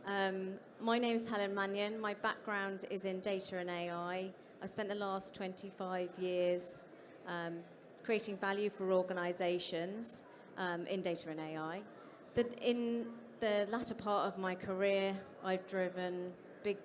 My name is Helen Mannion. My background is in data and AI. I've spent the last 25 years creating value for organisations in data and AI. In the latter part of my career, I've driven big,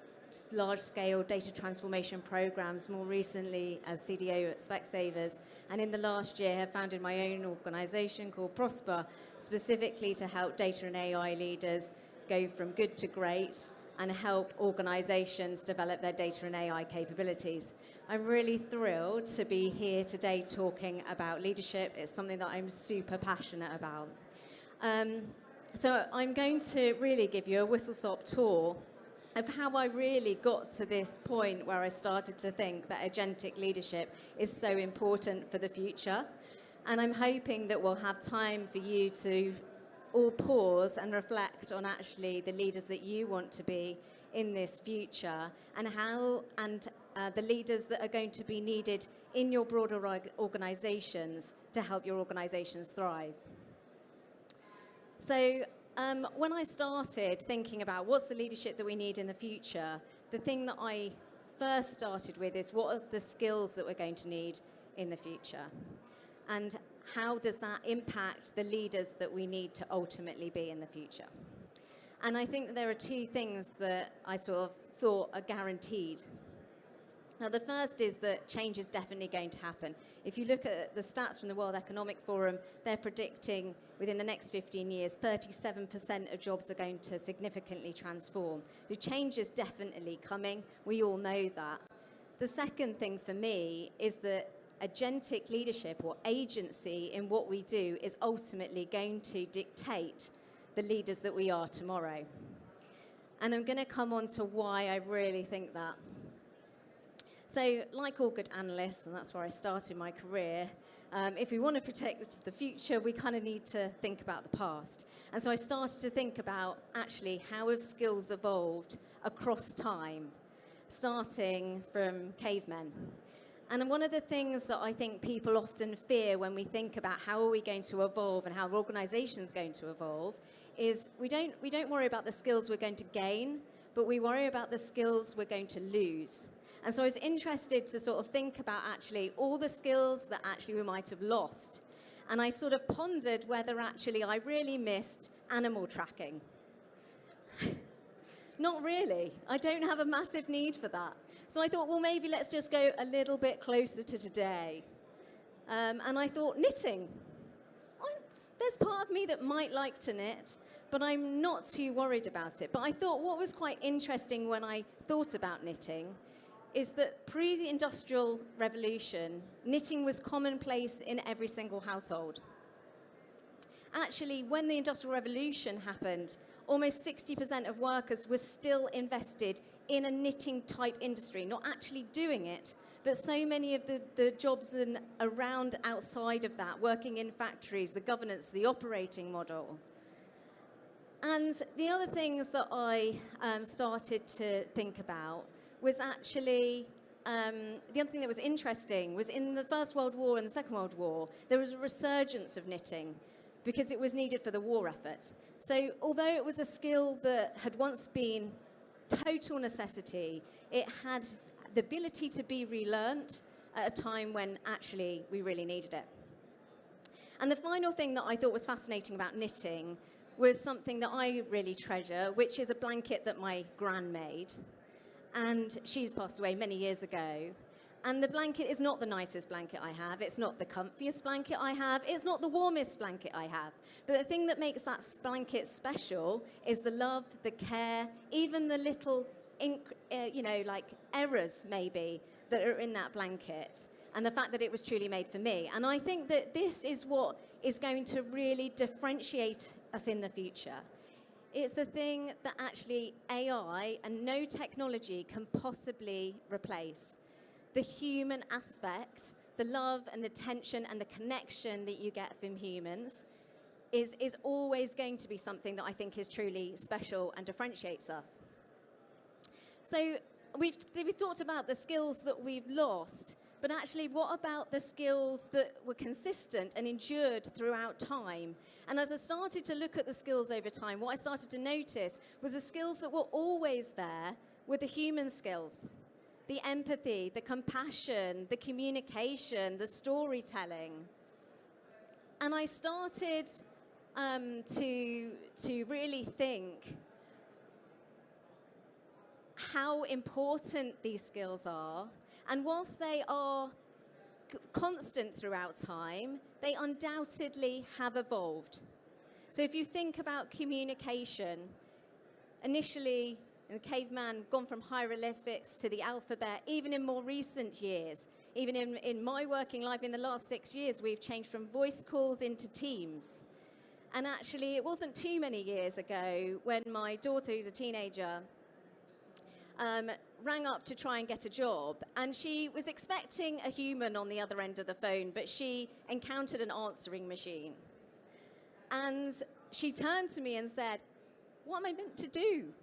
large-scale data transformation programs, more recently as CDO at Specsavers, and in the last year have founded my own organisation called Prosper, specifically to help data and AI leaders go from good to great and help organisations develop their data and AI capabilities. I'm really thrilled to be here today talking about leadership. It's something that I'm super passionate about. So I'm going to really give you a whistle-stop tour of how I really got to this point where I started to think that agentic leadership is so important for the future. And I'm hoping that we'll have time for you to all pause and reflect on actually the leaders that you want to be in this future and the leaders that are going to be needed in your broader organisations to help your organisations thrive. So when I started thinking about what's the leadership that we need in the future, the thing that I first started with is what are the skills that we're going to need in the future? And how does that impact the leaders that we need to ultimately be in the future? And I think that there are two things that I sort of thought are guaranteed. Now, the first is that change is definitely going to happen. If you look at the stats from the World Economic Forum, they're predicting within the next 15 years, 37% of jobs are going to significantly transform. So change is definitely coming. We all know that. The second thing for me is that agentic leadership or agency in what we do is ultimately going to dictate the leaders that we are tomorrow. And I'm going to come on to why I really think that. So, like all good analysts, and that's where I started my career, if we want to protect the future, we kind of need to think about the past. And so I started to think about actually how have skills evolved across time, starting from cavemen. And one of the things that I think people often fear when we think about how are we going to evolve and how are organizations going to evolve is we don't worry about the skills we're going to gain, but we worry about the skills we're going to lose. And so I was interested to sort of think about actually all the skills that actually we might have lost. And I sort of pondered whether actually I really missed animal tracking. Not really. I don't have a massive need for that. So I thought, well, maybe let's just go a little bit closer to today. And I thought knitting. There's part of me that might like to knit, but I'm not too worried about it. But I thought what was quite interesting when I thought about knitting is that pre the Industrial Revolution, knitting was commonplace in every single household. Actually, when the Industrial Revolution happened, almost 60% of workers were still invested in a knitting type industry, not actually doing it, but so many of the jobs around outside of that, working in factories, the governance, the operating model. And the other things that I started to think about was actually, the other thing that was interesting was in the First World War and the Second World War, there was a resurgence of knitting because it was needed for the war effort. So although it was a skill that had once been total necessity, it had the ability to be relearnt at a time when actually we really needed it. And the final thing that I thought was fascinating about knitting was something that I really treasure, which is a blanket that my gran made. And she's passed away many years ago. And the blanket is not the nicest blanket I have. It's not the comfiest blanket I have. It's not the warmest blanket I have. But the thing that makes that blanket special is the love, the care, even the little, like errors maybe that are in that blanket. And the fact that it was truly made for me. And I think that this is what is going to really differentiate us in the future. It's the thing that actually AI and no technology can possibly replace. The human aspect, the love and the tension and the connection that you get from humans is always going to be something that I think is truly special and differentiates us. So we've talked about the skills that we've lost, but actually what about the skills that were consistent and endured throughout time? And as I started to look at the skills over time, what I started to notice was the skills that were always there were the human skills. The empathy, the compassion, the communication, the storytelling. And I started to really think how important these skills are. And whilst they are constant throughout time, they undoubtedly have evolved. So if you think about communication, initially, the caveman gone from hieroglyphics to the alphabet, even in more recent years. Even in my working life in the last 6 years, we've changed from voice calls into Teams. And actually, it wasn't too many years ago when my daughter, who's a teenager, rang up to try and get a job. And she was expecting a human on the other end of the phone, but she encountered an answering machine. And she turned to me and said, "What am I meant to do?"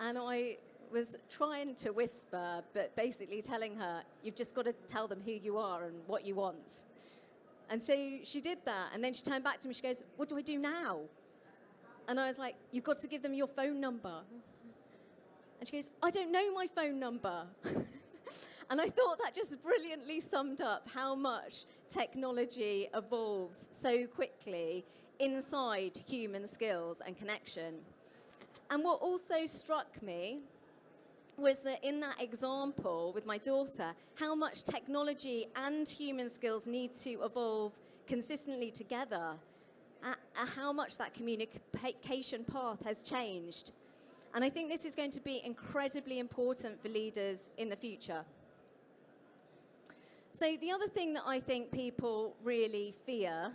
And I was trying to whisper, but basically telling her, "You've just got to tell them who you are and what you want." And so she did that. And then she turned back to me. She goes, "What do I do now?" And I was like, "You've got to give them your phone number." And she goes, "I don't know my phone number." And I thought that just brilliantly summed up how much technology evolves so quickly inside human skills and connection. And what also struck me was that in that example with my daughter, how much technology and human skills need to evolve consistently together, how much that communication path has changed. And I think this is going to be incredibly important for leaders in the future. So the other thing that I think people really fear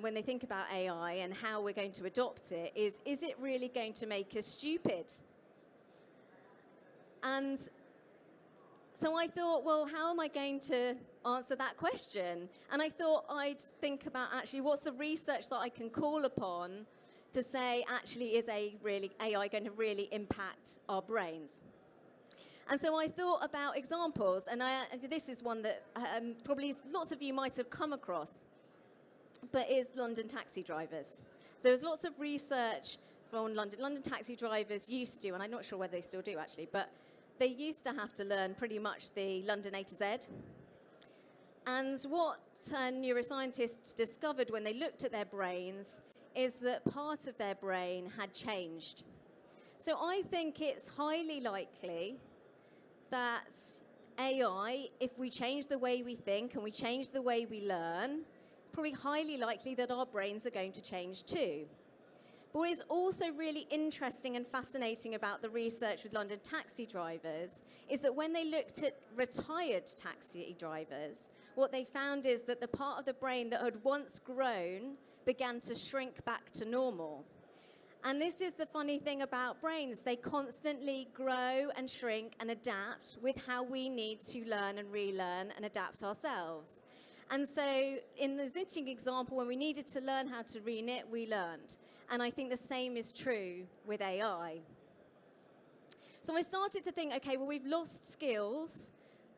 when they think about AI and how we're going to adopt it is it really going to make us stupid? And so I thought, well, how am I going to answer that question? And I thought I'd think about actually what's the research that I can call upon to say, actually, is AI going to really impact our brains? And so I thought about examples, and this is one that probably lots of you might have come across, but is London taxi drivers. So there's lots of research from London taxi drivers used to, and I'm not sure whether they still do actually, but they used to have to learn pretty much the London A to Z. And what neuroscientists discovered when they looked at their brains is that part of their brain had changed. So I think it's highly likely that AI, if we change the way we think and we change the way we learn, probably highly likely that our brains are going to change too. But what is also really interesting and fascinating about the research with London taxi drivers is that when they looked at retired taxi drivers, what they found is that the part of the brain that had once grown began to shrink back to normal. And this is the funny thing about brains. They constantly grow and shrink and adapt with how we need to learn and relearn and adapt ourselves. And so in the knitting example, when we needed to learn how to reknit, we learned. And I think the same is true with AI. So I started to think, okay, well, we've lost skills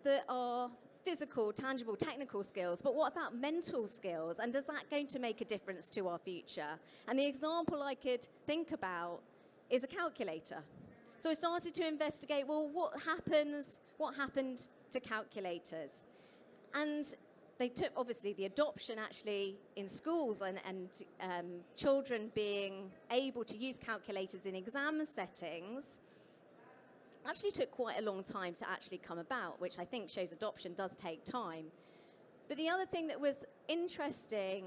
that are physical, tangible, technical skills, but what about mental skills? And is that going to make a difference to our future? And the example I could think about is a calculator. So I started to investigate, well, what happened to calculators? And they took, obviously, the adoption actually in schools and children being able to use calculators in exam settings actually took quite a long time to actually come about, which I think shows adoption does take time. But the other thing that was interesting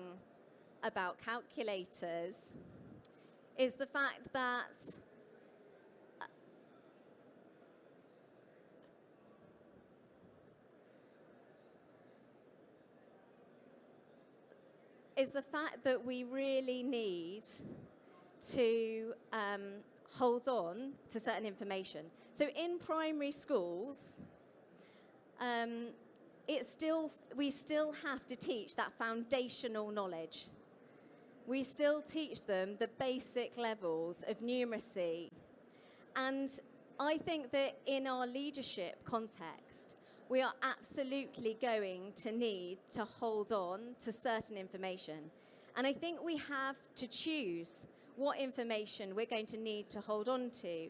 about calculators is the fact that we really need to hold on to certain information. So in primary schools, we still have to teach that foundational knowledge. We still teach them the basic levels of numeracy. And I think that in our leadership context, we are absolutely going to need to hold on to certain information. And I think we have to choose what information we're going to need to hold on to.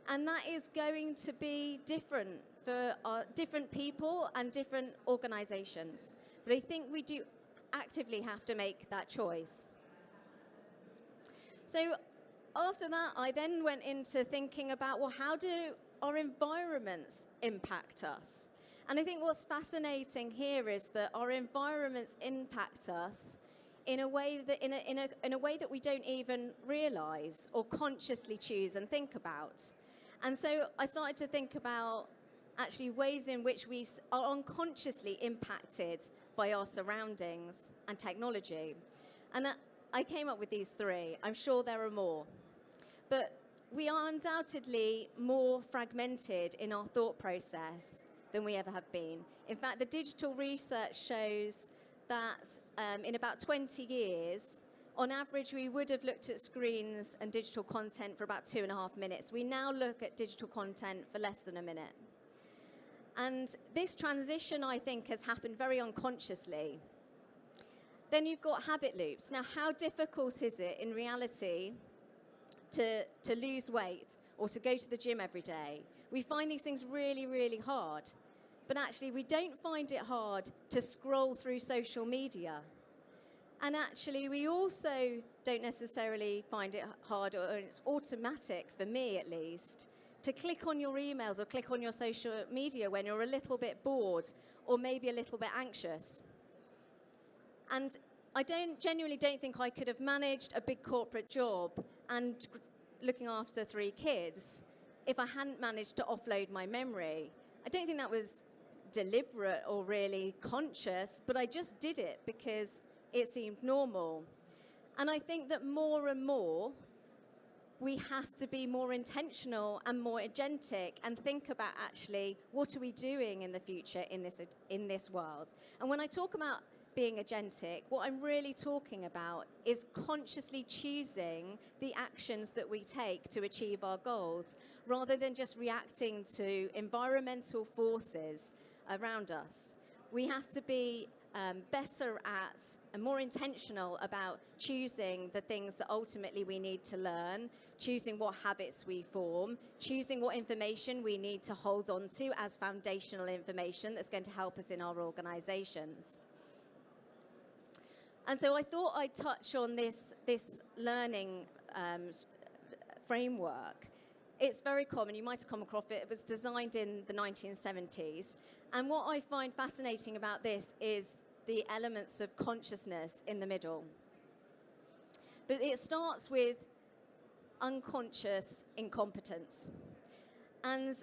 And that is going to be different for different people and different organizations. But I think we do actively have to make that choice. So after that, I then went into thinking about, well, how do our environments impact us? And I think what's fascinating here is that our environments impact us in a way that in a way that we don't even realize or consciously choose and think about. And so I started to think about actually ways in which we are unconsciously impacted by our surroundings and technology. And I came up with these three. I'm sure there are more. But we are undoubtedly more fragmented in our thought process than we ever have been. In fact, the digital research shows that in about 20 years, on average, we would have looked at screens and digital content for about 2.5 minutes. We now look at digital content for less than a minute. And this transition, I think, has happened very unconsciously. Then you've got habit loops. Now, how difficult is it in reality to lose weight or to go to the gym every day? We find these things really, really hard. But actually, we don't find it hard to scroll through social media. And actually, we also don't necessarily find it hard, or it's automatic, for me at least, to click on your emails or click on your social media when you're a little bit bored or maybe a little bit anxious. And I genuinely don't think I could have managed a big corporate job and looking after 3 kids if I hadn't managed to offload my memory. I don't think that was deliberate or really conscious, but I just did it because it seemed normal. And I think that more and more, we have to be more intentional and more agentic and think about actually what are we doing in the future in this world. And when I talk about being agentic, what I'm really talking about is consciously choosing the actions that we take to achieve our goals, rather than just reacting to environmental forces around us. We have to be better at and more intentional about choosing the things that ultimately we need to learn, choosing what habits we form, choosing what information we need to hold on to as foundational information that's going to help us in our organizations. And so I thought I'd touch on this learning framework. It's very common. You might have come across it. It was designed in the 1970s. And what I find fascinating about this is the elements of consciousness in the middle. But it starts with unconscious incompetence. And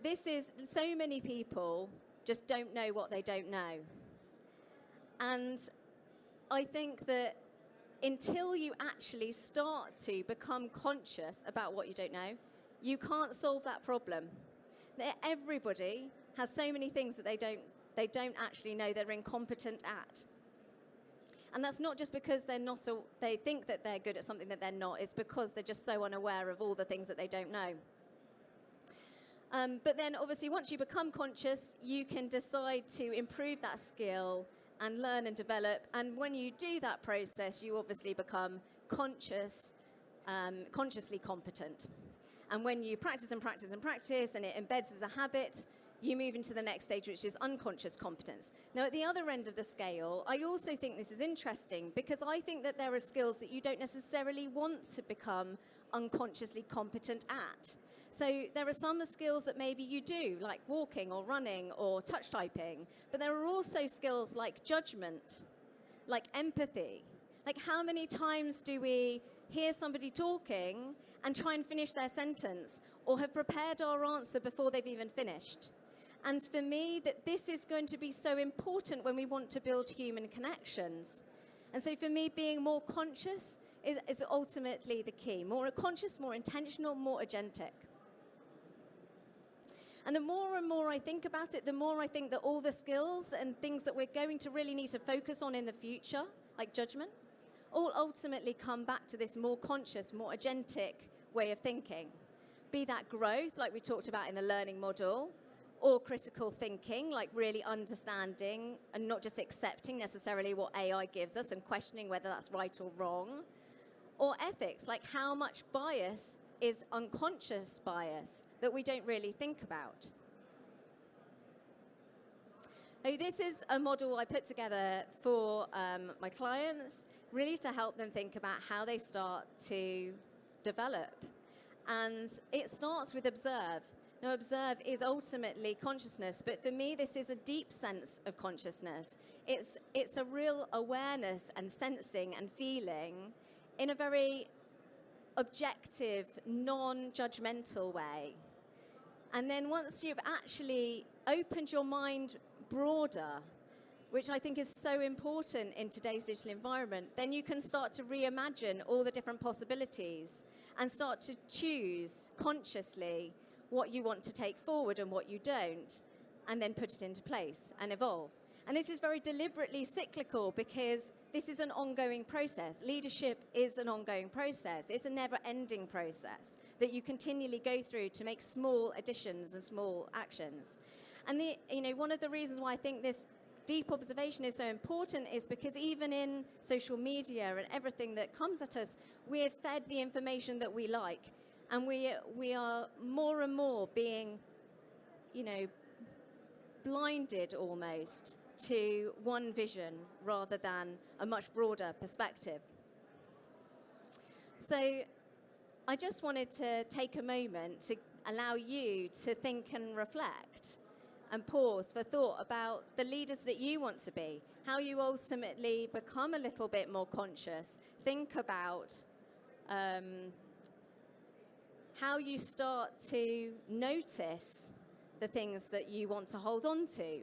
this is, so many people just don't know what they don't know. And I think that until you actually start to become conscious about what you don't know, you can't solve that problem. Everybody has so many things that they don't actually know they're incompetent at. And that's not just because they think that they're good at something that they're not. It's because they're just so unaware of all the things that they don't know. But then obviously once you become conscious, you can decide to improve that skill and learn and develop. And when you do that process, you obviously become consciously competent. And when you practice and practice and practice and it embeds as a habit, you move into the next stage, which is unconscious competence. Now, at the other end of the scale, I also think this is interesting because I think that there are skills that you don't necessarily want to become unconsciously competent at. So there are some skills that maybe you do, like walking or running or touch typing, but there are also skills like judgment, like empathy. Like, how many times do we hear somebody talking and try and finish their sentence, or have prepared our answer before they've even finished? And for me, that this is going to be so important when we want to build human connections. And so for me, being more conscious is ultimately the key. More conscious, more intentional, more agentic. And the more and more I think about it, the more I think that all the skills and things that we're going to really need to focus on in the future, like judgment, all ultimately come back to this more conscious, more agentic way of thinking. Be that growth, like we talked about in the learning model, or critical thinking, like really understanding and not just accepting necessarily what AI gives us and questioning whether that's right or wrong, or ethics, like how much bias is unconscious bias that we don't really think about. So this is a model I put together for my clients, really to help them think about how they start to develop. And it starts with observe. Now, observe is ultimately consciousness, but for me, this is a deep sense of consciousness. It's a real awareness and sensing and feeling in a very objective, non-judgmental way. And then once you've actually opened your mind broader, which I think is so important in today's digital environment, then you can start to reimagine all the different possibilities and start to choose consciously what you want to take forward and what you don't, and then put it into place and evolve. And this is very deliberately cyclical because this is an ongoing process. Leadership is an ongoing process. It's a never-ending process that you continually go through to make small additions and small actions. And one of the reasons why I think this deep observation is so important is because even in social media and everything that comes at us, we're fed the information that we like. And we are more and more being, blinded almost to one vision rather than a much broader perspective. So I just wanted to take a moment to allow you to think and reflect and pause for thought about the leaders that you want to be, how you ultimately become a little bit more conscious. Think about how you start to notice the things that you want to hold on to,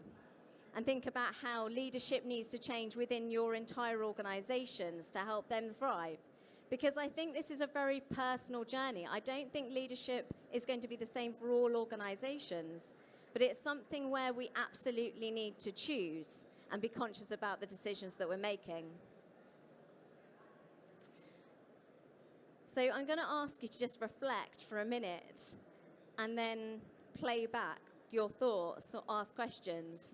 and think about how leadership needs to change within your entire organizations to help them thrive. Because I think this is a very personal journey. I don't think leadership is going to be the same for all organizations, but it's something where we absolutely need to choose and be conscious about the decisions that we're making. So I'm going to ask you to just reflect for a minute and then play back your thoughts or ask questions.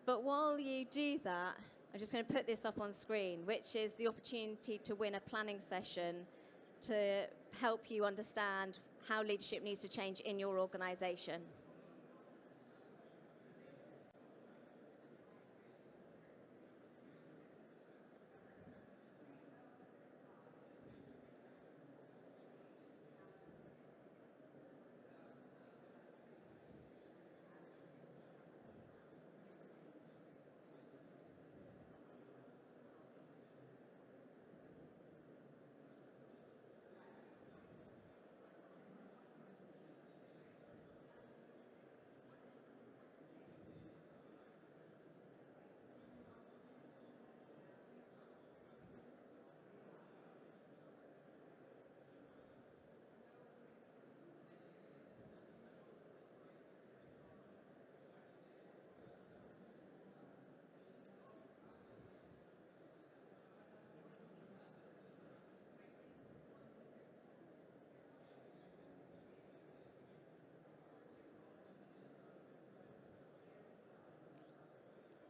But while you do that, I'm just going to put this up on screen, which is the opportunity to win a planning session to help you understand how leadership needs to change in your organization.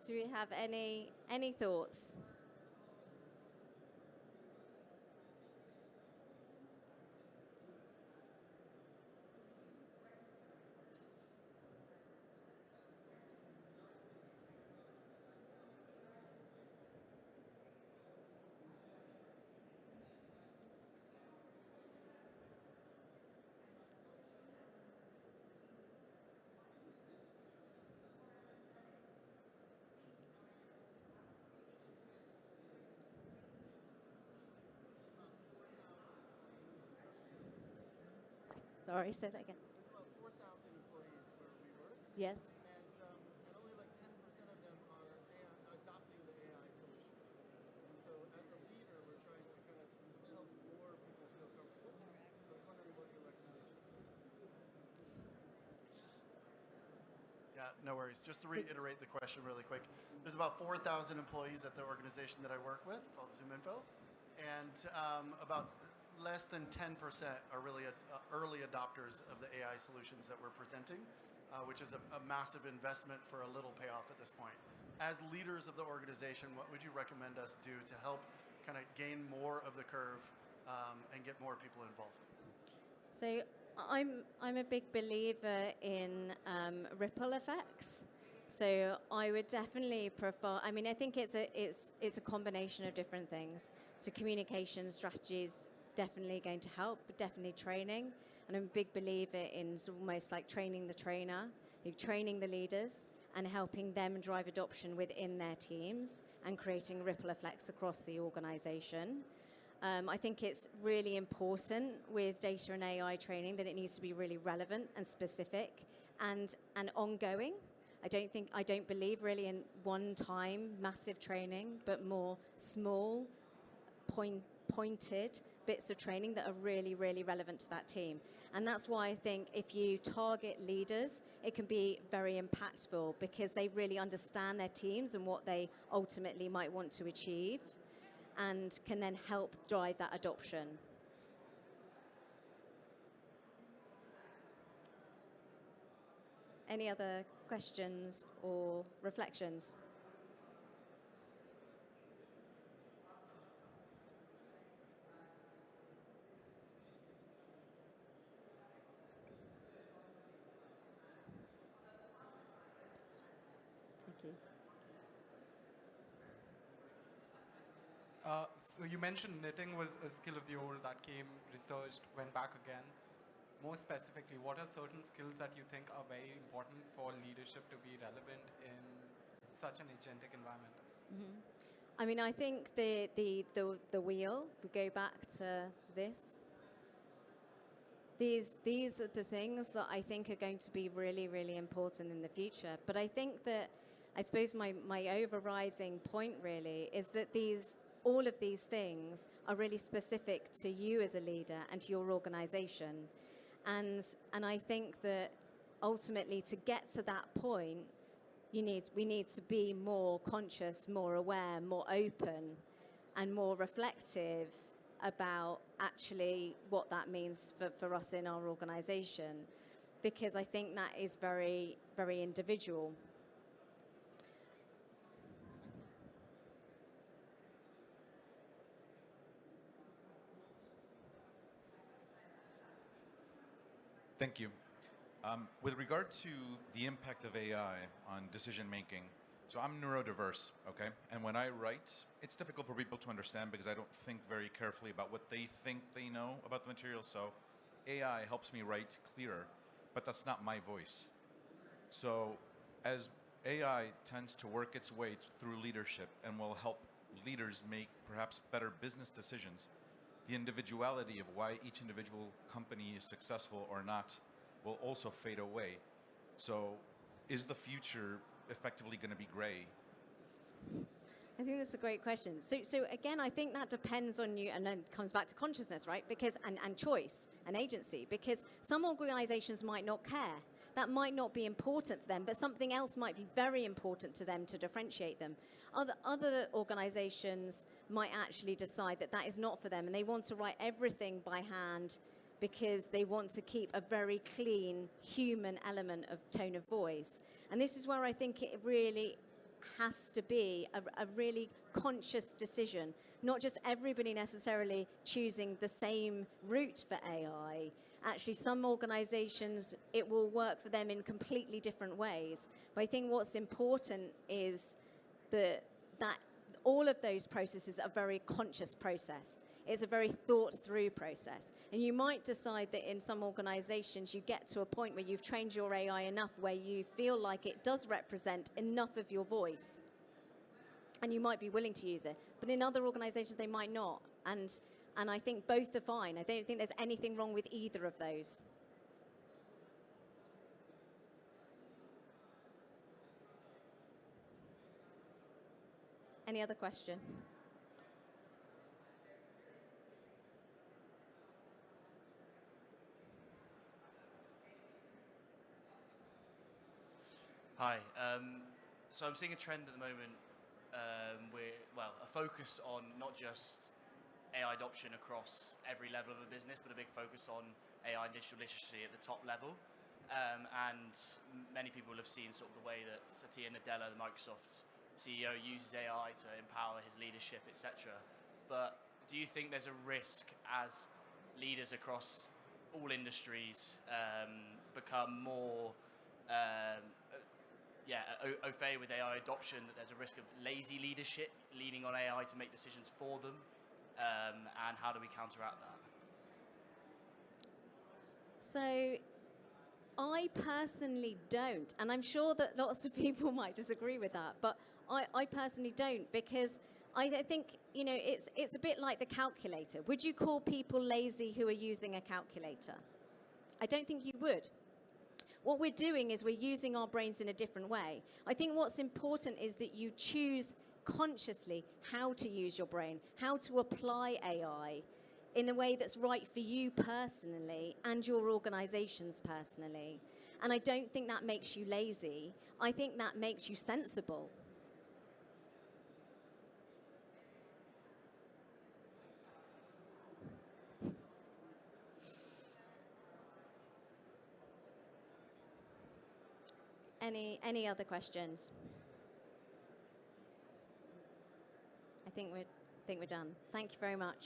Do we have any thoughts? Sorry, say that again. There's about 4,000 employees where we work. Yes. And only like 10% of them are adopting the AI solutions. And so as a leader, we're trying to kind of help more people feel comfortable. I was wondering what your recommendations were. Yeah, no worries. Just to reiterate the question really quick. There's about 4,000 employees at the organization that I work with called ZoomInfo. And about less than 10% are really early adopters of the AI solutions that we're presenting. which is a massive investment for a little payoff at this point. As leaders of the organization, what would you recommend us do to help kind of gain more of the curve and get more people involved? So I'm a big believer in ripple effects. So I would definitely prefer. I mean, I think it's a combination of different things. So communication strategies definitely going to help, but definitely training. And I'm a big believer in almost like training the trainer, training the leaders, and helping them drive adoption within their teams and creating ripple effects across the organisation. I think it's really important with data and AI training that it needs to be really relevant and specific and ongoing. I don't believe really in one-time massive training, but more small, pointed bits of training that are really, really relevant to that team. And that's why I think if you target leaders, it can be very impactful because they really understand their teams and what they ultimately might want to achieve, and can then help drive that adoption. Any other questions or reflections? Thank you. So you mentioned knitting was a skill of the old that came, researched, went back again. More specifically, what are certain skills that you think are very important for leadership to be relevant in such an agentic environment? Mm-hmm. I mean, I think the wheel, if we go back to this, these are the things that I think are going to be really, really important in the future. But I think that, I suppose my overriding point really is that all of these things are really specific to you as a leader and to your organization. And I think that ultimately to get to that point, we need to be more conscious, more aware, more open, and more reflective about actually what that means for us in our organization, because I think that is very, very individual. Thank you. With regard to the impact of AI on decision making, so I'm neurodiverse, okay? And when I write, it's difficult for people to understand because I don't think very carefully about what they think they know about the material. So AI helps me write clearer, but that's not my voice. So as AI tends to work its way through leadership and will help leaders make perhaps better business decisions, the individuality of why each individual company is successful or not will also fade away. So is the future effectively going to be gray? I think that's a great question. So again, I think that depends on you, and then it comes back to consciousness, right? Because and choice and agency. Because some organizations might not care. That might not be important for them, but something else might be very important to them to differentiate them. Other organizations might actually decide that is not for them, and they want to write everything by hand because they want to keep a very clean human element of tone of voice. And this is where I think it really has to be a really conscious decision, not just everybody necessarily choosing the same route for AI. Actually, some organizations, it will work for them in completely different ways. But I think what's important is that all of those processes are a very conscious process. It's a very thought-through process. And you might decide that in some organizations you get to a point where you've trained your AI enough where you feel like it does represent enough of your voice. And you might be willing to use it. But in other organizations they might not. And I think both are fine. I don't think there's anything wrong with either of those. Any other question? Hi. So I'm seeing a trend at the moment a focus on not just AI adoption across every level of the business, but a big focus on AI and digital literacy at the top level. And many people have seen sort of the way that Satya Nadella, the Microsoft CEO, uses AI to empower his leadership, etc. But do you think there's a risk as leaders across all industries become more au fait with AI adoption, that there's a risk of lazy leadership, leaning on AI to make decisions for them? And how do we counteract that? So I personally don't, and I'm sure that lots of people might disagree with that, but I personally don't, because I think, you know, it's a bit like the calculator. Would you call people lazy who are using a calculator? I don't think you would. What we're doing is we're using our brains in a different way. I think what's important is that you choose consciously how to use your brain, how to apply AI in a way that's right for you personally and your organizations personally. And I don't think that makes you lazy. I think that makes you sensible. Any other questions? I think we're done. Thank you very much.